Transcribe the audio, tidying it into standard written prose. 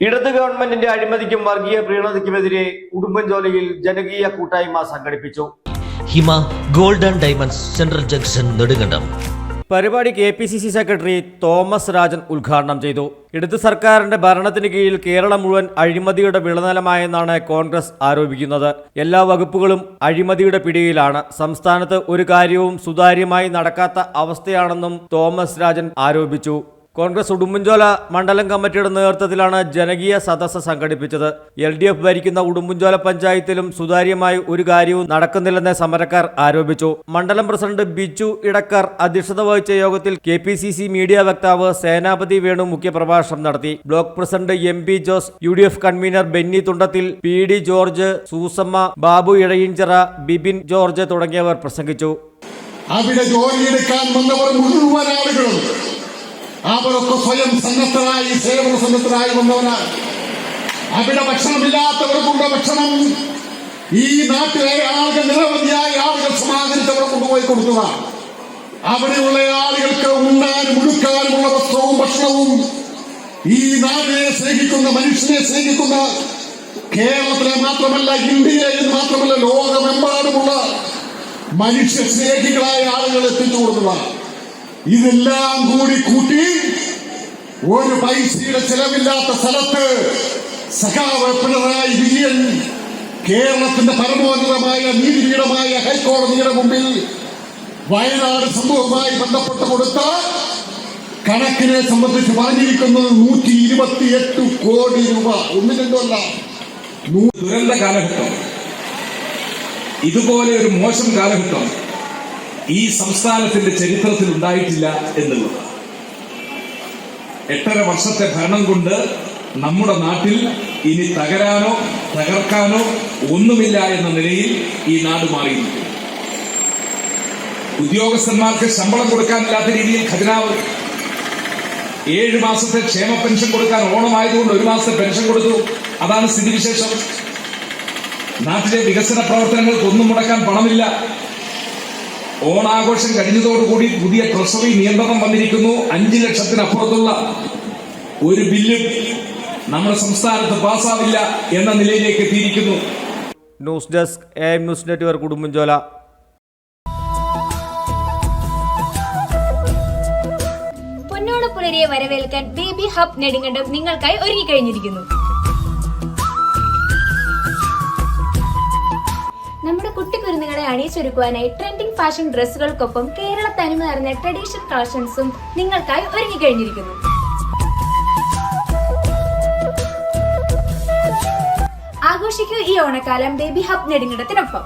ഇടത് ഗവൺമെന്റിന്റെ അഴിമതിക്കും വർഗീയ പ്രീണതയ്ക്കുമെതിരെ ഉടുമ്പൻചോലയിൽ ജനകീയ കൂട്ടായ്മ സംഘടിപ്പിച്ചു. Hima gold and diamonds central junction Nedumkandam. പരിപാടി KPCC സെക്രട്ടറി തോമസ് രാജൻ ഉദ്ഘാടനം ചെയ്തു. ഇടത് സർക്കാരിന്റെ ഭരണത്തിന് കീഴിൽ കേരളം മുഴുവൻ അഴിമതിയുടെ വിളനിലമായെന്നാണ് കോൺഗ്രസ് ആരോപിക്കുന്നത്. എല്ലാ വകുപ്പുകളും അഴിമതിയുടെ പിടിയിലാണ്. സംസ്ഥാനത്ത് ഒരു കാര്യവും സുതാര്യമായി നടക്കാത്ത അവസ്ഥയാണെന്നും തോമസ് രാജൻ ആരോപിച്ചു. കോൺഗ്രസ് ഉടുമ്പൻചോല മണ്ഡലം കമ്മിറ്റിയുടെ നേതൃത്വത്തിലാണ് ജനകീയ സദസ്സ് സംഘടിപ്പിച്ചത്. LDF ഭരിക്കുന്ന ഉടുമ്പൻചോല പഞ്ചായത്തിലും സുതാര്യമായി ഒരു കാര്യവും നടക്കുന്നില്ലെന്ന് സമരക്കാർ ആരോപിച്ചു. മണ്ഡലം പ്രസിഡന്റ് ബിജു ഇടക്കർ അധ്യക്ഷത വഹിച്ച യോഗത്തിൽ KPCC മീഡിയ വക്താവ് സേനാപതി വേണു മുഖ്യപ്രഭാഷണം നടത്തി. Block president MP Jose, UDF convenor Benny Thundathil, PD George, Susamma, Babu Izhayinchira, Bibin George തുടങ്ങിയവർ പ്രസംഗിച്ചു. അവിടെ ജോലിയെടുക്കാൻ വന്നവർ മുഴുവൻ ആളുകളും അവരൊക്കെ സ്വയം സന്നദ്ധരായി സേവന സന്നദ്ധരായി വന്നവരാണ്. അവിടെ ഭക്ഷണമില്ലാത്തവർക്കുള്ള ഭക്ഷണം ഈ നാട്ടിലെ ആളുകൾ നിരവധിയായ ആളുകൾ സമാഹരിച്ചവർ കൊണ്ടുപോയി കൊടുക്കുക. അവിടെയുള്ള ആളുകൾക്ക് ഉണ്ണാനും ഉടുക്കാനുമുള്ള വസ്ത്രവും ഭക്ഷണവും ഈ നാടിനെ സ്നേഹിക്കുന്ന, മനുഷ്യനെ സ്നേഹിക്കുന്ന, കേരളത്തിലെ മാത്രമല്ല ഇന്ത്യയിൽ മാത്രമല്ല ലോകമെമ്പാടുമുള്ള മനുഷ്യ സ്നേഹികളായ ആളുകൾ എത്തിച്ചു കൊടുക്കുക. ഇതെല്ലാം കൂടി കൂട്ടി ഒരു പൈസയുടെ ചെലവില്ലാത്ത സ്ഥലത്ത് സഖാവ് പിണറായി വിജയൻ കേരളത്തിന്റെ പരമോന്നതമായ നീതിപീഠമായ ഹൈക്കോടതിയുടെ മുമ്പിൽ വയനാട് സംഭവവുമായി ബന്ധപ്പെട്ട് കൊടുത്ത കണക്കിനെ സംബന്ധിച്ച് പറഞ്ഞിരിക്കുന്നത് 128 കോടി രൂപ. ഒന്നും രണ്ടുമല്ല. ദുരന്ത കാലഘട്ടം, ഇതുപോലെ ഒരു മോശം കാലഘട്ടം ഈ സംസ്ഥാനത്തിന്റെ ചരിത്രത്തിൽ ഉണ്ടായിട്ടില്ല എന്നുള്ളത്. 8.5 വർഷത്തെ ഭരണം കൊണ്ട് നമ്മുടെ നാട്ടിൽ ഇനി തകരാനോ തകർക്കാനോ ഒന്നുമില്ല എന്ന നിലയിൽ ഈ നാട് മാറിയിരിക്കുന്നു. ഉദ്യോഗസ്ഥന്മാർക്ക് ശമ്പളം കൊടുക്കാനില്ലാത്ത രീതിയിൽ ഖജനാവ് 7 മാസത്തെ ക്ഷേമ പെൻഷൻ കൊടുക്കാൻ ഓണമായതുകൊണ്ട് 1 മാസത്തെ പെൻഷൻ കൊടുത്തു. അതാണ് സ്ഥിതിവിശേഷം. നാട്ടിലെ വികസന പ്രവർത്തനങ്ങൾക്ക് ഒന്നും മുടക്കാൻ പണമില്ല. ഓണാഘോഷം കഴിഞ്ഞതോടുകൂടി പുതിയ ട്രഷറി നിയന്ത്രണം വന്നിരിക്കുന്നു. 5 ലക്ഷത്തിനപ്പുറത്തുള്ള ഒരു ബില്ലും നമ്മുടെ സംസ്ഥാനത്ത് പാസ്സാവില്ല എന്ന നിലയിലേക്ക് എത്തിയിരിക്കുന്നു. News desk AM news network Udumbanchola. പൊന്നോണപ്പുലരിയെ വരവേൽക്കാൻ ബേബി ഹബ് നെടുങ്കണ്ടം നിങ്ങൾക്കായി ഒരുങ്ങിക്കഴിഞ്ഞിരിക്കുന്നു. നമ്മുടെ കുട്ടിക്കുരുന്നുകളെ അണിയിച്ചൊരുക്കുവാനായി ട്രെൻഡിംഗ് ഫാഷൻ ഡ്രസ്സുകൾക്കൊപ്പം കേരള തനിമ നിറഞ്ഞ ട്രഡീഷണൽ കളക്ഷൻസും നിങ്ങൾക്കായി ഒരുങ്ങിക്കഴിഞ്ഞിരിക്കുന്നു. ആഘോഷിക്കൂ ഈ ഓണക്കാലം ബേബി ഹബ് നെടുങ്കണ്ടത്തിനൊപ്പം.